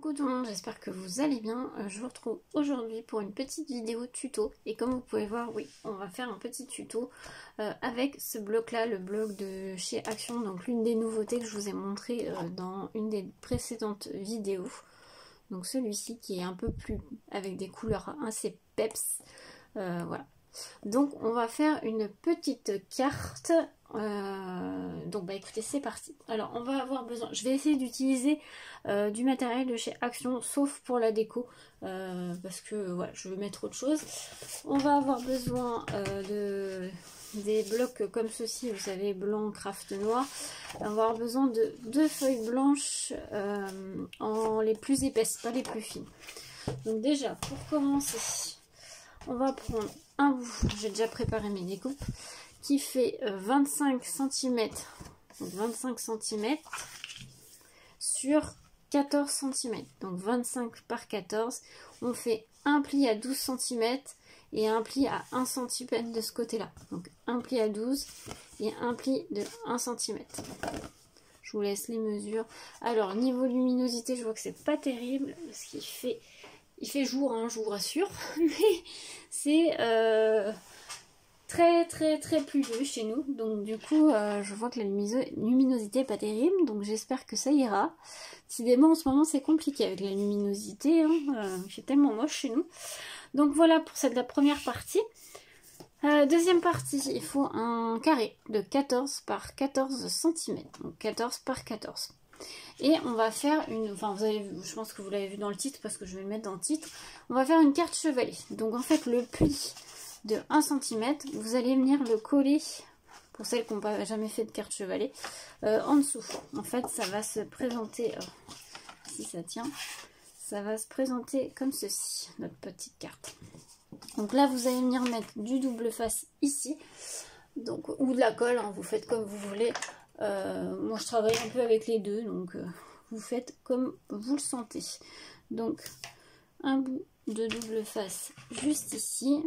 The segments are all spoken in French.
Coucou tout le monde, j'espère que vous allez bien. Je vous retrouve aujourd'hui pour une petite vidéo tuto. Et comme vous pouvez voir, oui, on va faire un petit tuto avec ce bloc là, le bloc de chez Action. Donc l'une des nouveautés que je vous ai montré dans une des précédentes vidéos. Donc celui-ci qui est un peu plus avec des couleurs assez peps. Voilà. Donc on va faire une petite carte. Donc bah écoutez, c'est parti. Alors on va avoir besoin, je vais essayer d'utiliser du matériel de chez Action, sauf pour la déco, parce que voilà, je veux mettre autre chose. On va avoir besoin des blocs comme ceci, vous savez, blanc, craft, noir. On va avoir besoin de 2 feuilles blanches en les plus épaisses, pas les plus fines. Donc déjà, pour commencer, on va prendre un bout, j'ai déjà préparé mes découpes, qui fait 25 cm, donc 25 cm sur 14 cm, donc 25 par 14, on fait un pli à 12 cm et un pli à 1 cm de ce côté là, donc un pli à 12 et un pli de 1 cm. Je vous laisse les mesures. Alors niveau luminosité, je vois que c'est pas terrible, parce qu'il fait... Il fait jour, hein, je vous rassure, mais c'est très pluvieux chez nous. Donc du coup, je vois que la luminosité n'est pas terrible, donc j'espère que ça ira. Décidément, en ce moment, c'est compliqué avec la luminosité, hein, il fait tellement moche chez nous. Donc voilà pour la première partie. Deuxième partie, il faut un carré de 14 par 14 cm, donc 14 par 14. Et on va faire une, enfin vous avez, je pense que vous l'avez vu dans le titre parce que je vais le mettre dans le titre, on va faire une carte chevalet. Donc en fait le pli de 1 cm, vous allez venir le coller, pour celles qui n'ont pas jamais fait de carte chevalet, en dessous. En fait ça va se présenter, si ça tient, ça va se présenter comme ceci, notre petite carte. Donc là vous allez venir mettre du double face ici, donc, ou de la colle, hein, vous faites comme vous voulez. Moi je travaille un peu avec les deux, donc vous faites comme vous le sentez. Donc un bout de double face juste ici.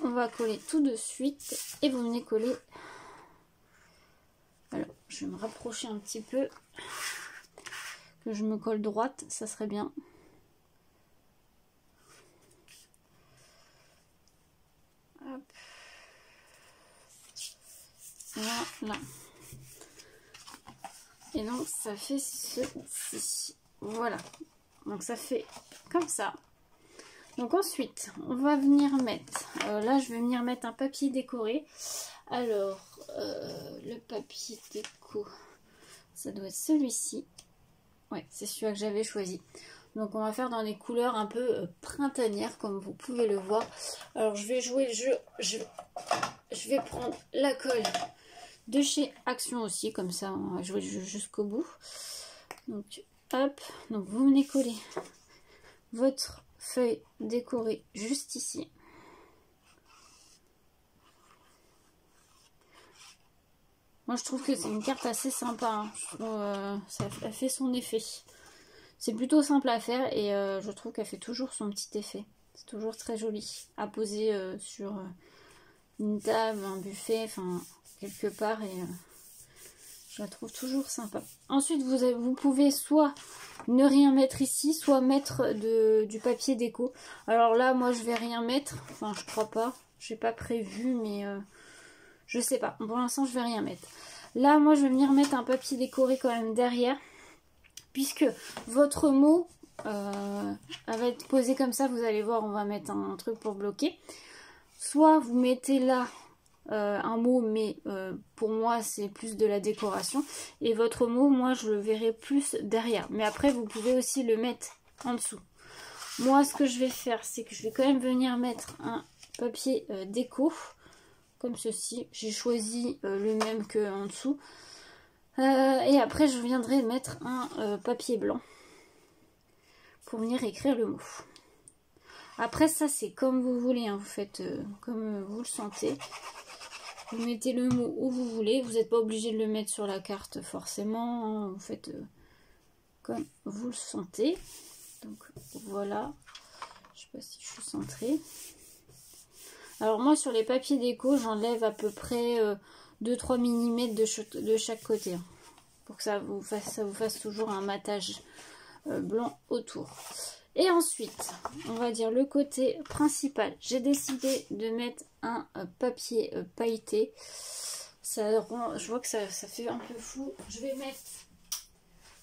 On va coller tout de suite et vous venez coller. Alors je vais me rapprocher un petit peu, que je me colle droite, ça serait bien. Hop. Voilà. Et donc ça fait ceci. Voilà. Donc ça fait comme ça. Donc ensuite, on va venir mettre... là, je vais venir mettre un papier décoré. Alors, le papier déco, ça doit être celui-ci. Ouais, c'est celui que j'avais choisi. Donc on va faire dans des couleurs un peu printanières, comme vous pouvez le voir. Alors je vais jouer le jeu. Je vais prendre la colle de chez Action aussi, comme ça on va jouer le jeu jusqu'au bout. Donc hop, donc vous venez coller votre feuille décorée juste ici. Moi je trouve que c'est une carte assez sympa, hein. Ça fait son effet. C'est plutôt simple à faire et je trouve qu'elle fait toujours son petit effet. C'est toujours très joli à poser sur une table, un buffet, enfin quelque part, et je la trouve toujours sympa. Ensuite vous pouvez soit ne rien mettre ici, soit mettre du papier déco. Alors là moi je vais rien mettre, enfin je crois pas, j'ai pas prévu, mais je sais pas, pour l'instant je vais rien mettre. Là moi je vais venir mettre un papier décoré quand même derrière, puisque votre mot elle va être posé comme ça, vous allez voir, on va mettre un truc pour bloquer. Soit vous mettez là un mot, mais pour moi c'est plus de la décoration, et votre mot, moi je le verrai plus derrière, mais après vous pouvez aussi le mettre en dessous. Moi ce que je vais faire, c'est que je vais quand même venir mettre un papier déco comme ceci. J'ai choisi le même que en dessous, et après je viendrai mettre un papier blanc pour venir écrire le mot. Après ça c'est comme vous voulez, hein. Vous faites comme vous le sentez. Vous mettez le mot où vous voulez, vous n'êtes pas obligé de le mettre sur la carte forcément, hein. Vous faites comme vous le sentez. Donc voilà, je sais pas si je suis centrée. Alors moi sur les papiers déco, j'enlève à peu près 2-3 mm de chaque côté, hein, pour que ça vous fasse toujours un matage blanc autour. Et ensuite, on va dire le côté principal. J'ai décidé de mettre un papier pailleté. Ça rend, je vois que ça fait un peu flou. Je vais mettre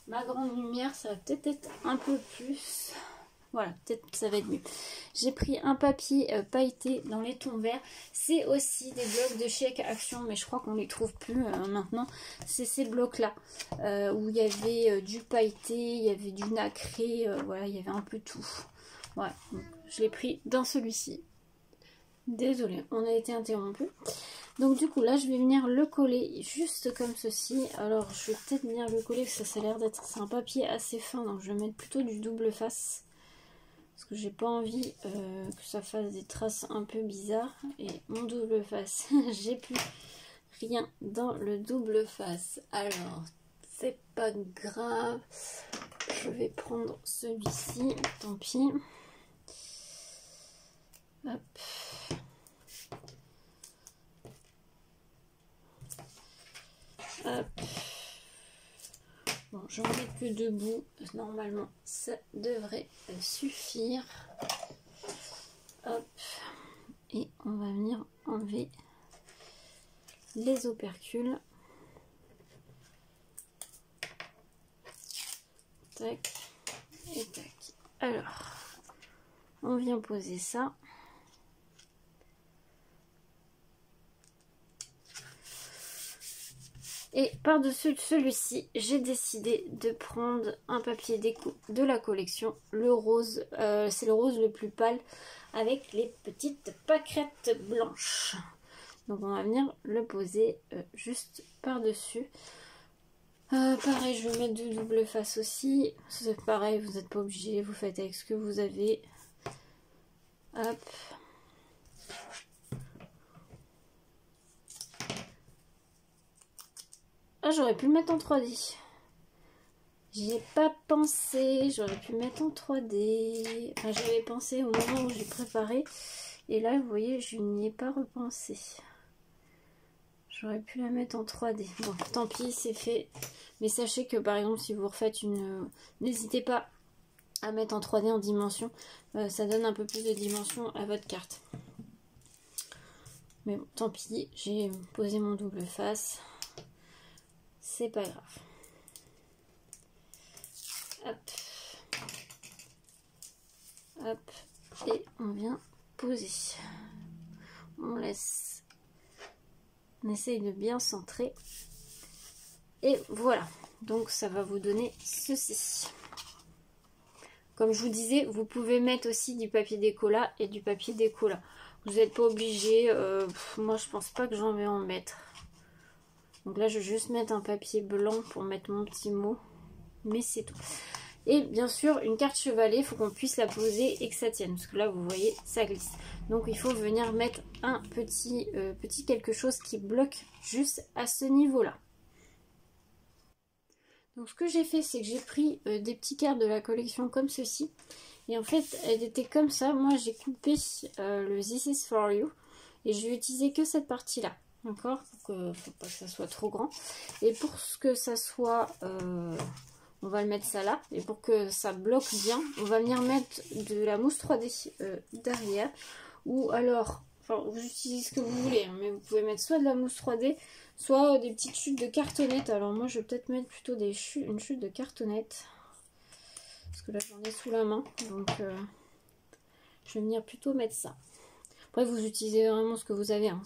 ma grande lumière, ça va peut-être être un peu plus. Voilà, peut-être ça va être mieux. J'ai pris un papier pailleté dans les tons verts. C'est aussi des blocs de chez Action, mais je crois qu'on les trouve plus maintenant. C'est ces blocs-là, où il y avait du pailleté, il y avait du nacré, voilà, il y avait un peu tout. Voilà, donc, je l'ai pris dans celui-ci. Désolée, on a été interrompu. Donc du coup, là, je vais venir le coller juste comme ceci. Alors, je vais peut-être venir le coller, parce que ça a l'air d'être... C'est un papier assez fin, donc je vais mettre plutôt du double face. Parce que j'ai pas envie que ça fasse des traces un peu bizarres. Et mon double face, j'ai plus rien dans le double face. Alors, c'est pas grave. Je vais prendre celui-ci, tant pis. Hop. Hop. Bon, j'en mets que 2 bouts. Normalement, ça devrait suffire. Hop. Et on va venir enlever les opercules. Tac. Et tac. Alors, on vient poser ça. Et par-dessus celui-ci, j'ai décidé de prendre un papier déco de la collection, le rose. C'est le rose le plus pâle avec les petites pâquerettes blanches. Donc on va venir le poser juste par-dessus. Pareil, je vais mettre du double face aussi. C'est pareil, vous n'êtes pas obligé, vous faites avec ce que vous avez. Hop. Ah, j'aurais pu le mettre en 3D. J'y ai pas pensé. J'aurais pu le mettre en 3D. Enfin, j'avais pensé au moment où j'ai préparé. Et là, vous voyez, je n'y ai pas repensé. J'aurais pu la mettre en 3D. Bon, tant pis, c'est fait. Mais sachez que, par exemple, si vous refaites une... N'hésitez pas à mettre en 3D en dimension. Ça donne un peu plus de dimension à votre carte. Mais bon, tant pis. J'ai posé mon double face. C'est pas grave. Hop. Hop. Et on vient poser. On laisse. On essaye de bien centrer. Et voilà. Donc ça va vous donner ceci. Comme je vous disais, vous pouvez mettre aussi du papier déco là et du papier déco là. Vous n'êtes pas obligé. Moi je pense pas que j'en vais en mettre. Donc là, je vais juste mettre un papier blanc pour mettre mon petit mot. Mais c'est tout. Et bien sûr, une carte chevalet, il faut qu'on puisse la poser et que ça tienne. Parce que là, vous voyez, ça glisse. Donc il faut venir mettre un petit quelque chose qui bloque juste à ce niveau-là. Donc ce que j'ai fait, c'est que j'ai pris des petits cartes de la collection comme ceci. Et en fait, elles étaient comme ça. Moi, j'ai coupé le This is for you. Et je vais utiliser que cette partie-là. D'accord, faut pas que ça soit trop grand. Et pour que ça soit... on va le mettre ça là. Et pour que ça bloque bien, on va venir mettre de la mousse 3D derrière. Ou alors, enfin, vous utilisez ce que vous voulez. Hein, mais vous pouvez mettre soit de la mousse 3D, soit des petites chutes de cartonnettes. Alors moi, je vais peut-être mettre plutôt une chute de cartonnettes. Parce que là, j'en ai sous la main. Donc, je vais venir plutôt mettre ça. Après, vous utilisez vraiment ce que vous avez. Hein.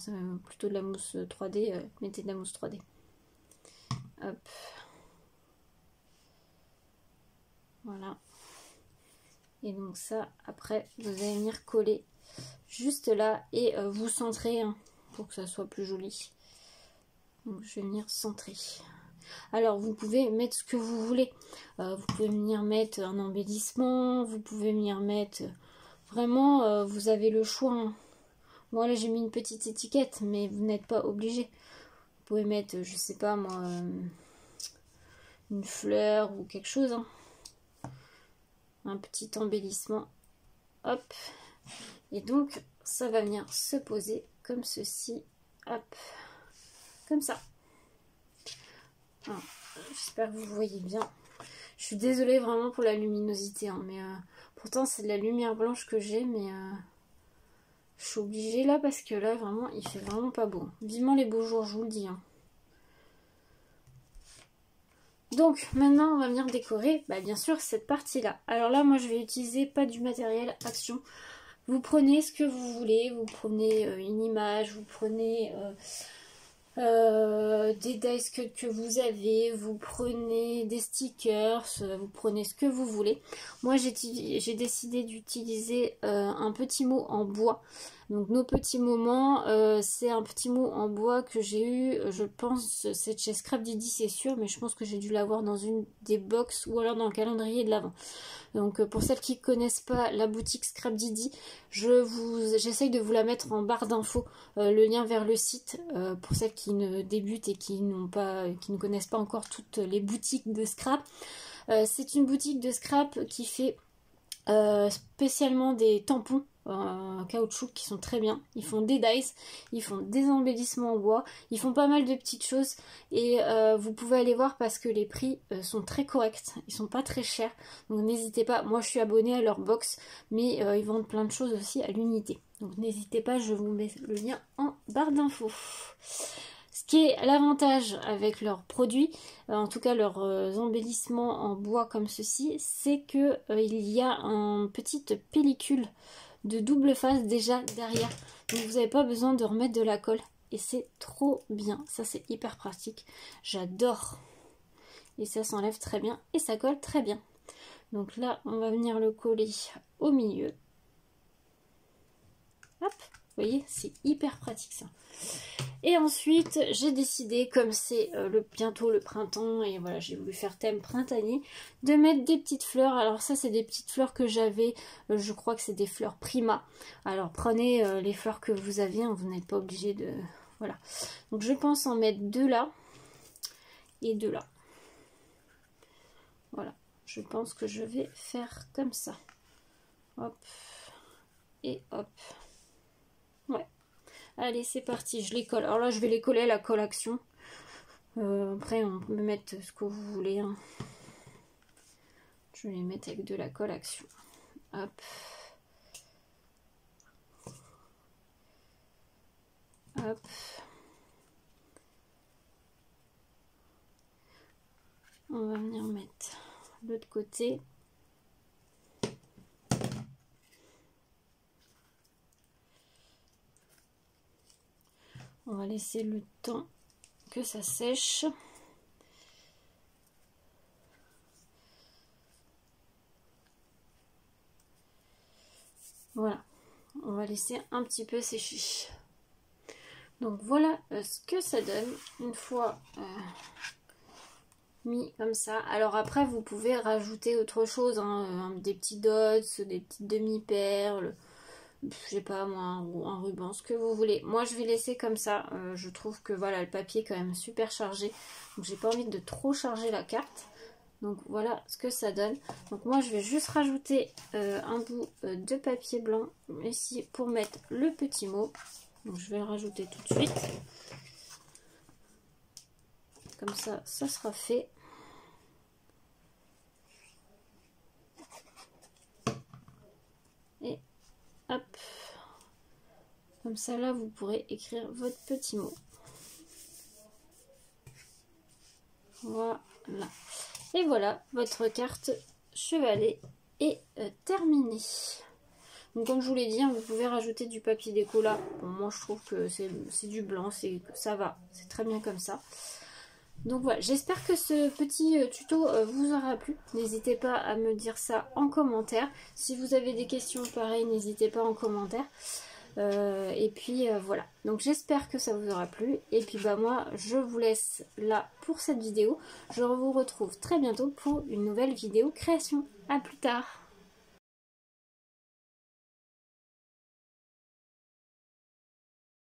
Plutôt de la mousse 3D. Mettez de la mousse 3D. Hop. Voilà. Et donc ça, après, vous allez venir coller juste là. Et vous centrer hein, pour que ça soit plus joli. Donc je vais venir centrer. Alors, vous pouvez mettre ce que vous voulez. Vous pouvez venir mettre un embellissement. Vous pouvez venir mettre... Vraiment, vous avez le choix. Hein. Bon là j'ai mis une petite étiquette, mais vous n'êtes pas obligé. Vous pouvez mettre, je sais pas moi, une fleur ou quelque chose. Hein. Un petit embellissement. Hop. Et donc ça va venir se poser comme ceci. Hop. comme ça. J'espère que vous voyez bien. Je suis désolée vraiment pour la luminosité, hein, mais pourtant c'est de la lumière blanche que j'ai, mais je suis obligée là parce que là vraiment il fait vraiment pas beau. Vivement les beaux jours, je vous le dis. Hein. Donc maintenant on va venir décorer, bien sûr, cette partie-là. Alors là moi je vais utiliser pas du matériel Action. Vous prenez ce que vous voulez, vous prenez une image, vous prenez des dice cuts que vous avez, vous prenez des stickers, vous prenez ce que vous voulez. Moi j'ai décidé d'utiliser un petit mot en bois. Donc nos petits moments, c'est un petit mot en bois que j'ai eu, je pense, c'est chez Scrap Didi, c'est sûr, mais je pense que j'ai dû l'avoir dans une des box ou alors dans le calendrier de l'Avent. Donc pour celles qui ne connaissent pas la boutique Scrap Didi, j'essaye de vous la mettre en barre d'infos, le lien vers le site, pour celles qui ne débutent et qui ne connaissent pas encore toutes les boutiques de scrap. C'est une boutique de scrap qui fait spécialement des tampons en caoutchouc qui sont très bien. Ils font des dice, ils font des embellissements en bois, ils font pas mal de petites choses et vous pouvez aller voir parce que les prix sont très corrects, ils sont pas très chers, donc n'hésitez pas. Moi je suis abonnée à leur box, mais ils vendent plein de choses aussi à l'unité, donc n'hésitez pas, je vous mets le lien en barre d'infos. Ce qui est l'avantage avec leurs produits, en tout cas leurs embellissements en bois comme ceci, c'est que il y a une petite pellicule de double face déjà derrière. Donc vous n'avez pas besoin de remettre de la colle. Et c'est trop bien. Ça c'est hyper pratique. J'adore. Et ça s'enlève très bien. Et ça colle très bien. Donc là, on va venir le coller au milieu. Hop. Vous voyez, c'est hyper pratique ça. Et ensuite, j'ai décidé, comme c'est bientôt le printemps, et voilà, j'ai voulu faire thème printanier, de mettre des petites fleurs. Alors ça, c'est des petites fleurs que j'avais, je crois que c'est des fleurs Prima. Alors prenez les fleurs que vous avez, hein, vous n'êtes pas obligé de... Voilà. Donc je pense en mettre deux là, et deux là. Voilà. Je pense que je vais faire comme ça. Hop. Et hop. Ouais. Allez, c'est parti, je les colle. Alors là, je vais les coller à la colle Action. Après, on peut mettre ce que vous voulez. Hein. Je vais les mettre avec de la colle Action. Hop. Hop. On va venir mettre l'autre côté. On va laisser le temps que ça sèche. Voilà, on va laisser un petit peu sécher. Donc voilà ce que ça donne une fois mis comme ça. Alors après, vous pouvez rajouter autre chose, hein, des petits dots, des petites demi-perles, je sais pas moi, un ruban, ce que vous voulez. Moi je vais laisser comme ça, je trouve que voilà, le papier est quand même super chargé, donc j'ai pas envie de trop charger la carte. Donc voilà ce que ça donne. Donc moi je vais juste rajouter un bout de papier blanc ici pour mettre le petit mot. Donc je vais le rajouter tout de suite. Comme ça, ça sera fait. Et hop. Comme ça là vous pourrez écrire votre petit mot. Voilà. Et voilà, votre carte chevalet est terminée. Donc comme je vous l'ai dit, hein, vous pouvez rajouter du papier déco là. Bon, moi je trouve que c'est du blanc, ça va, c'est très bien comme ça. Donc voilà, j'espère que ce petit tuto vous aura plu. N'hésitez pas à me dire ça en commentaire. Si vous avez des questions pareilles, n'hésitez pas en commentaire. Et puis voilà, donc j'espère que ça vous aura plu et puis moi je vous laisse là pour cette vidéo. Je vous retrouve très bientôt pour une nouvelle vidéo création. À plus tard.